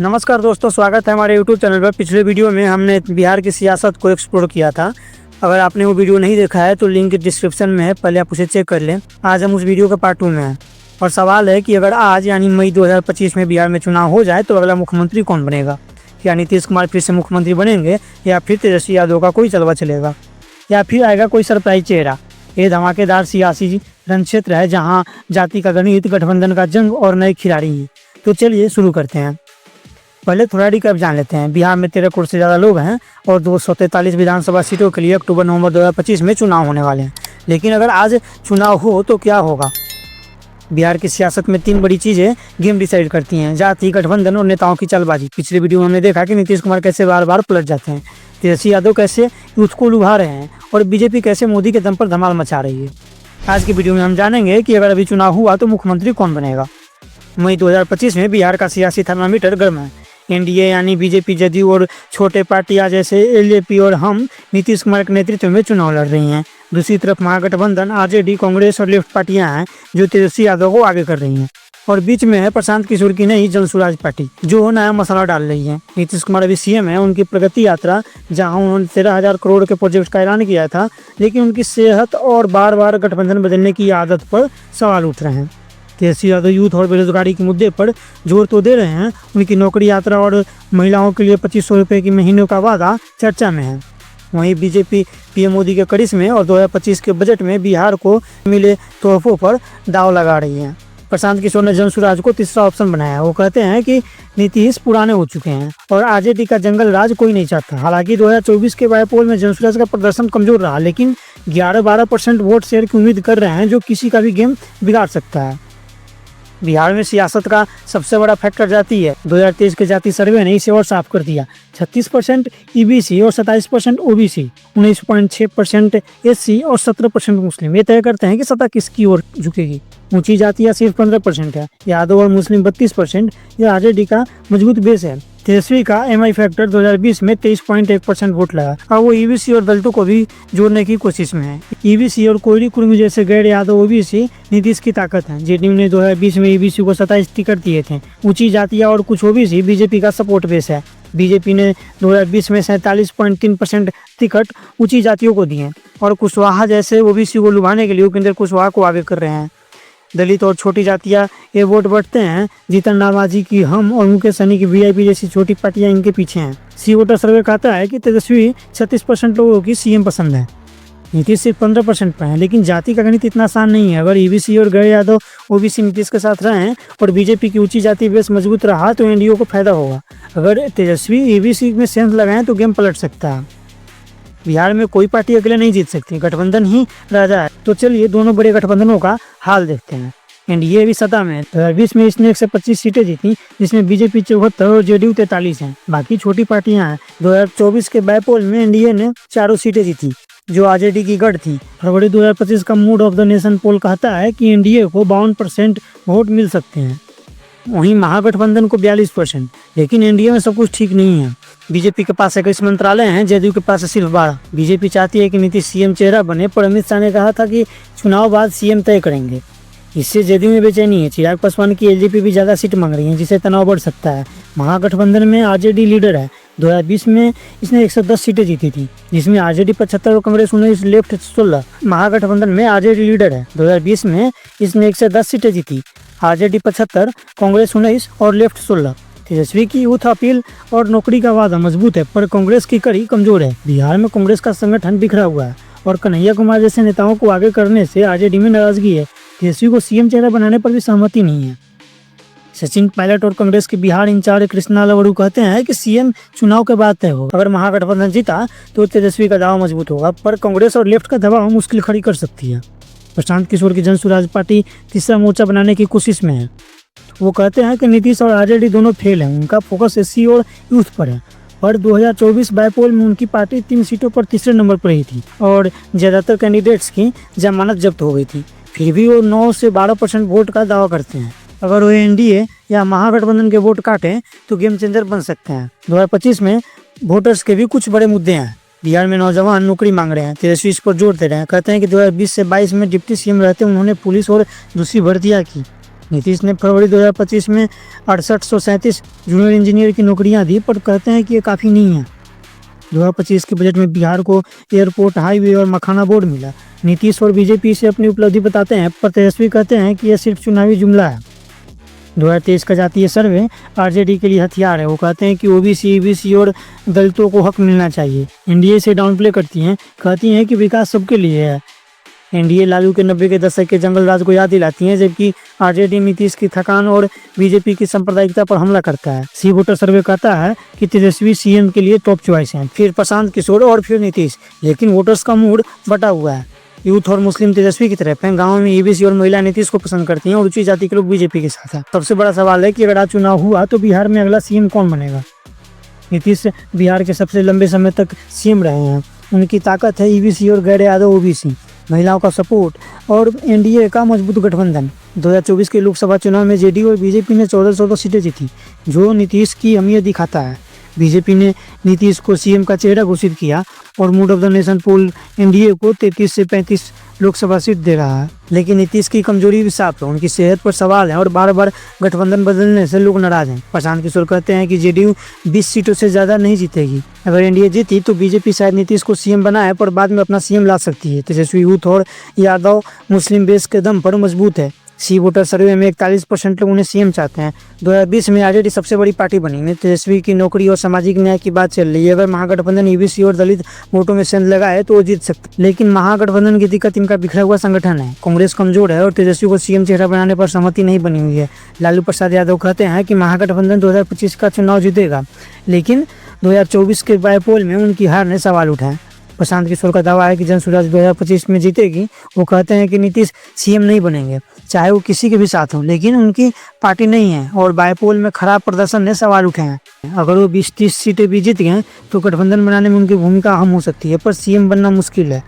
नमस्कार दोस्तों, स्वागत है हमारे यूट्यूब चैनल पर। पिछले वीडियो में हमने बिहार की सियासत को एक्सप्लोर किया था। अगर आपने वो वीडियो नहीं देखा है तो लिंक डिस्क्रिप्शन में है, पहले आप उसे चेक कर लें। आज हम उस वीडियो का पार्ट 2 में हैं और सवाल है कि अगर आज यानी मई 2025 में बिहार में चुनाव हो जाए तो अगला मुख्यमंत्री कौन बनेगा। या नीतीश कुमार फिर से मुख्यमंत्री बनेंगे, या फिर तेजस्वी यादव का कोई चलवा चलेगा, या फिर आएगा कोई सरप्राइज चेहरा। ये धमाकेदार सियासी रण क्षेत्र है जहाँ जाति का गणित, गठबंधन का जंग और नए खिलाड़ी हैं। तो चलिए शुरू करते हैं। पहले थोड़ा रिकैप जान लेते हैं। बिहार में 13 करोड़ से ज़्यादा लोग हैं और 243 विधानसभा सीटों के लिए अक्टूबर-नवंबर 2025 में चुनाव होने वाले हैं। लेकिन अगर आज चुनाव हो तो क्या होगा। बिहार की सियासत में 3 बड़ी चीज़ें गेम डिसाइड करती हैं: जाति, गठबंधन और नेताओं की चालबाजी। पिछले वीडियो में हमने देखा कि नीतीश कुमार कैसे बार बार पलट जाते हैं, तेजस्वी यादव कैसे यूथ को लुभा रहे हैं और बीजेपी कैसे मोदी के दम पर धमाल मचा रही है। आज की वीडियो में हम जानेंगे कि अगर अभी चुनाव हुआ तो मुख्यमंत्री कौन बनेगा। मई 2025 में बिहार का सियासी थर्मामीटर गर्म है। एनडीए यानी बीजेपी, जदयू और छोटे पार्टियां जैसे एलजेपी और हम नीतीश कुमार के नेतृत्व में चुनाव लड़ रही हैं। दूसरी तरफ महागठबंधन, आरजेडी, कांग्रेस और लेफ्ट पार्टियां हैं जो तेजस्वी यादव को आगे कर रही हैं। और बीच में है प्रशांत किशोर की नई जन स्वराज पार्टी जो नया मसाला डाल रही है। नीतीश कुमार अभी सीएम है। उनकी प्रगति यात्रा, जहां उन्होंने 13,000 करोड़ के प्रोजेक्ट का ऐलान किया था, लेकिन उनकी सेहत और बार बार गठबंधन बदलने की आदत पर सवाल उठ रहे हैं। तेजस्वी यादव यूथ और बेरोजगारी के मुद्दे पर जोर तो दे रहे हैं। उनकी नौकरी यात्रा और महिलाओं के लिए 2500 रुपये की महीनों का वादा चर्चा में है। वहीं बीजेपी पीएम मोदी के करिश्मे और 2025 के बजट में बिहार को मिले तोहफों पर दाव लगा रही है। प्रशांत किशोर ने जन स्वराज को तीसरा ऑप्शन बनाया। वो कहते हैं कि नीतीश पुराने हो चुके हैं और आरजेडी का जंगल राज कोई नहीं चाहता। हालांकि 2024 के बाईपोल में जन स्वराज का प्रदर्शन कमजोर रहा, लेकिन 11-12% वोट शेयर की उम्मीद कर रहे हैं जो किसी का भी गेम बिगाड़ सकता है। बिहार में सियासत का सबसे बड़ा फैक्टर जाति है। 2023 के जाति सर्वे ने इसे और साफ कर दिया। 36% ईबीसी और 27% ओबीसी, 19.6% एससी और 17% मुस्लिम ये तय करते हैं कि सत्ता किसकी ओर झुकेगी। ऊंची जातियां सिर्फ 15% है। यादव और मुस्लिम 32%। यह आरजेडी का मजबूत बेस है। तेजस्वी का एमआई फैक्टर 2020 में 23.1% वोट लगा और वो ईबीसी और दलितों को भी जोड़ने की कोशिश में है। ईबीसी और कोयली कुर्मी जैसे गैर यादव ओबीसी नीतीश की ताकत है। जेडीयू ने 2020 में ईबीसी को 27 टिकट दिए थे। ऊंची जातियां और कुछ ओबीसी बीजेपी का सपोर्ट बेस है। बीजेपी ने 2020 में 47.3% टिकट ऊंची जातियों को दिए और कुशवाहा जैसे ओबीसी को लुभाने के लिए उपेंद्र कुशवाहा को आगे कर रहे हैं। दलित और छोटी जातियां ये वोट बढ़ते हैं। जीतन नामाजी की हम और मुकेश सहनी की वीआईपी जैसी छोटी पार्टियां इनके पीछे हैं। सी वोटर सर्वे कहता है कि तेजस्वी 36% लोगों की सीएम पसंद है। नीतीश सिर्फ 15% पर है। लेकिन जाति का गणित इतना आसान नहीं है। अगर ईबीसी और गैर यादव ओबीसी नीतीश के साथ रहें और बीजेपी की ऊंची जाति बेस मजबूत रहा तो एनडीए को फायदा होगा। अगर तेजस्वी ईबीसी में सेंस लगाएं तो गेम पलट सकता है। बिहार में कोई पार्टी अकेले नहीं जीत सकती, गठबंधन ही राजा है। तो चलिए दोनों बड़े गठबंधनों का हाल देखते हैं। एनडीए भी सत्ता में है। 2020 में इसने 125 सीटें जीती, जिसमें बीजेपी 74 और जेडीयू 43 हैं। बाकी छोटी पार्टियां हैं। 2024 के बाईपोल में एनडीए ने 4 सीटें जीती जो आरजेडी की गढ़ थी। फरवरी 2025 का मूड ऑफ द नेशन पोल कहता है कि एनडीए को 52% वोट मिल सकते हैं। वहीं महागठबंधन को 42%। लेकिन एनडीए में सब कुछ ठीक नहीं है। बीजेपी के पास 21 मंत्रालय हैं, जदयू के पास सिर्फ 12। बीजेपी चाहती है कि नीतीश सीएम चेहरा बने, पर अमित शाह ने कहा था कि चुनाव बाद सीएम तय करेंगे। इससे जदयू में बेचैनी है। चिराग पासवान की एलजेपी भी ज़्यादा सीट मांग रही है, जिससे तनाव बढ़ सकता है। महागठबंधन में आरजेडी लीडर है। 2020 में इसने 110 सीटें जीती थी, जिसमें आरजेडी 75 और कांग्रेस 19, लेफ्ट 16। महागठबंधन में आरजेडी लीडर है। 2020 में इसने 110 सीटें जीती, आरजेडी 75, कांग्रेस 19 और लेफ्ट 16। तेजस्वी की यूथ अपील और नौकरी का वादा मजबूत है, पर कांग्रेस की कड़ी कमजोर है। बिहार में कांग्रेस का संगठन बिखरा हुआ है और कन्हैया कुमार जैसे नेताओं को आगे करने से आरजेडी में नाराजगी है। तेजस्वी को सीएम चेहरा बनाने पर भी सहमति नहीं है। सचिन पायलट और कांग्रेस के बिहार इंचार्ज कृष्णा लवड़ू कहते हैं कि सीएम चुनाव के बाद तय होगा। अगर महागठबंधन जीता तो तेजस्वी का दावा मजबूत होगा, पर कांग्रेस और लेफ्ट का दबाव मुश्किल खड़ी कर सकती है। प्रशांत किशोर की जन स्वराज पार्टी तीसरा मोर्चा बनाने की कोशिश में है। वो कहते हैं कि नीतीश और आरजेडी दोनों फेल हैं। उनका फोकस एससी और यूथ पर है। और 2024 बाईपोल में उनकी पार्टी 3 सीटों पर तीसरे नंबर पर ही थी और ज़्यादातर कैंडिडेट्स की जमानत जब्त हो गई थी। फिर भी वो 9 से 12% वोट का दावा करते हैं। अगर वो एनडीए या महागठबंधन के वोट काटें तो गेम चेंजर बन सकते हैं। 2025 में वोटर्स के भी कुछ बड़े मुद्दे हैं। बिहार में नौजवान नौकरी मांग रहे हैं। तेजस्वी इस पर जोर दे रहे हैं। कहते हैं कि 2020 से 22 में डिप्टी सीएम रहते उन्होंने पुलिस और दूसरी भर्तियां की। नीतीश ने फरवरी 2025 में 6837 जूनियर इंजीनियर की नौकरियां दी, पर कहते हैं कि ये काफ़ी नहीं है। 2025 के बजट में बिहार को एयरपोर्ट, हाईवे और मखाना बोर्ड मिला। नीतीश और बीजेपी से अपनी उपलब्धि बताते हैं, पर तेजस्वी कहते हैं कि यह सिर्फ चुनावी जुमला है। 2023 का जातीय सर्वे आरजेडी के लिए हथियार है। वो कहते हैं कि ओबीसी, ईबीसी और दलितों को हक मिलना चाहिए। एनडीए से डाउन प्ले करती हैं, कहती हैं कि विकास सबके लिए है। एनडीए लालू के 90 के दशक के जंगल राज को याद दिलाती हैं, जबकि आरजेडी नीतीश की थकान और बीजेपी की सांप्रदायिकता पर हमला करता है। सी वोटर सर्वे कहता है कि तेजस्वी सीएम के लिए टॉप चॉइस हैं, फिर प्रशांत किशोर और फिर नीतीश। लेकिन वोटर्स का मूड बटा हुआ है। यूथ और मुस्लिम तेजस्वी की तरफ हैं, गाँव में ईबीसी और महिला नीतीश को पसंद करती हैं और ऊंची जाति के लोग बीजेपी के साथ हैं। सबसे बड़ा सवाल है कि अगर आज चुनाव हुआ तो बिहार में अगला सीएम कौन बनेगा। नीतीश बिहार के सबसे लंबे समय तक सीएम रहे हैं। उनकी ताकत है ईबीसी और गैर यादव ओबीसी, महिलाओं का सपोर्ट और एनडीए का मजबूत गठबंधन। 2024 के लोकसभा चुनाव में जेडीयू और बीजेपी ने 1414 सीटें जीती, जो नीतीश की अहमियत दिखाता है। बीजेपी ने नीतीश को सीएम का चेहरा घोषित किया और mood of the nation poll NDA को 33 से 35 लोकसभा सीट दे रहा है। लेकिन नीतीश की कमजोरी भी साफ है, उनकी सेहत पर सवाल है और बार बार गठबंधन बदलने से लोग नाराज हैं। प्रशांत किशोर कहते हैं कि जेडीयू 20 सीटों से ज़्यादा नहीं जीतेगी। अगर एनडीए जीती तो बीजेपी शायद नीतीश को सीएम बनाए, पर बाद में अपना सीएम ला सकती है। तेजस्वी यूथ और यादव मुस्लिम बेस के दम पर मजबूत है। सी वोटर सर्वे में 41% लोग उन्हें सीएम चाहते हैं। 2020 में आरजेडी सबसे बड़ी पार्टी बनी। तेजस्वी की नौकरी और सामाजिक न्याय की बात चल रही है। अगर महागठबंधन ईबीसी और दलित वोटों में सेंध लगाए तो वो जीत सकते, लेकिन महागठबंधन की दिक्कत इनका बिखरा हुआ संगठन है। कांग्रेस कमजोर है और तेजस्वी को सीएम चेहरा बनाने पर सहमति नहीं बनी हुई है। लालू प्रसाद यादव कहते हैं कि महागठबंधन 2025 का चुनाव जीतेगा, लेकिन 2024 के बायपोल में उनकी हार ने सवाल उठाए। प्रशांत किशोर का दावा है कि जनसुराज 2025 में जीतेगी। वो कहते हैं कि नीतीश सीएम नहीं बनेंगे, चाहे वो किसी के भी साथ हो, लेकिन उनकी पार्टी नहीं है और बायपोल में खराब प्रदर्शन ने सवाल उठे हैं। अगर वो 20-30 सीटें भी जीत गए तो गठबंधन बनाने में उनकी भूमिका अहम हो सकती है, पर सीएम बनना मुश्किल है।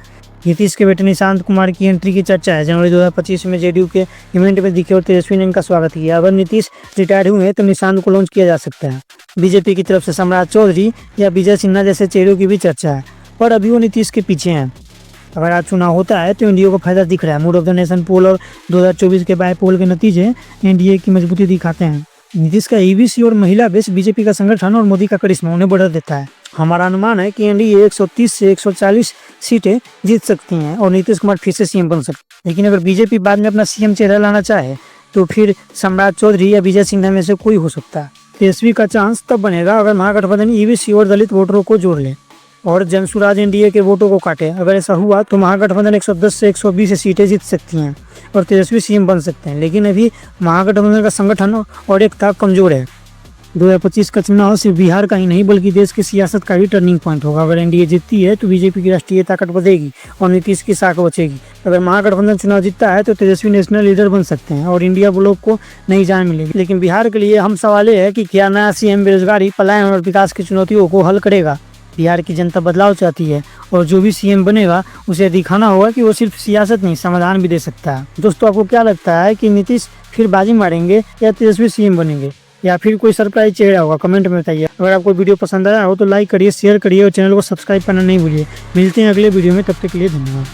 नीतीश के बेटे निशांत कुमार की एंट्री की चर्चा है। जनवरी 2025 में जेडीयू के इवेंट में दिखे और तेजस्वी ने इनका स्वागत किया। अगर नीतीश रिटायर्ड हुए तो निशांत को लॉन्च किया जा सकता है। बीजेपी की तरफ से सम्राट चौधरी या विजय सिन्हा जैसे चेहरों की भी चर्चा है, पर अभी वो नीतीश के पीछे हैं। अगर आज चुनाव होता है तो एनडीए को फायदा दिख रहा है। मूड ऑफ द नेशन पोल और 2024 के बाय पोल के नतीजे एनडीए की मजबूती दिखाते हैं। नीतीश का ईबीसी और महिला बेस बीजेपी का संगठन और मोदी का करिश्मा उन्हें बढ़ा देता है। हमारा अनुमान है कि एनडीए 130 से 140 सीटें जीत सकती हैं और नीतीश कुमार फिर से सीएम बन सकते हैं। लेकिन अगर बीजेपी बाद में अपना सीएम चेहरा लाना चाहे तो फिर सम्राट चौधरी या विजय सिन्हा में से कोई हो सकता है। तेजस्वी का चांस तब बनेगा अगर महागठबंधन ईबीसी और दलित वोटरों को जोड़ ले और जनसुराज एनडीए के वोटों को काटे। अगर ऐसा हुआ तो महागठबंधन 110 से 120 सीटें जीत सकती हैं और तेजस्वी सीएम बन सकते हैं। लेकिन अभी महागठबंधन का संगठन और एकता कमजोर है। 2025 का चुनाव सिर्फ बिहार का ही नहीं बल्कि देश की सियासत का भी टर्निंग पॉइंट होगा। अगर एनडीए जीतती है तो बीजेपी की राष्ट्रीय ताकत बढ़ेगी और नीतीश की साख बचेगी। अगर महागठबंधन चुनाव जीतता है तो तेजस्वी नेशनल लीडर बन सकते हैं और इंडिया ब्लॉक को नई जान मिलेगी। लेकिन बिहार के लिए हम सवाल है कि क्या नया सीएम बेरोजगारी, पलायन और विकास की चुनौतियों को हल करेगा। बिहार की जनता बदलाव चाहती है और जो भी सीएम बनेगा उसे दिखाना होगा कि वो सिर्फ सियासत नहीं समाधान भी दे सकता है। दोस्तों, आपको क्या लगता है कि नीतीश फिर बाजी मारेंगे या तेजस्वी सीएम बनेंगे या फिर कोई सरप्राइज चेहरा होगा? कमेंट में बताइए। अगर आपको वीडियो पसंद आया हो तो लाइक करिए, शेयर करिए और चैनल को सब्सक्राइब करना नहीं भूलिए। मिलते हैं अगले वीडियो में, तब तक के लिए धन्यवाद।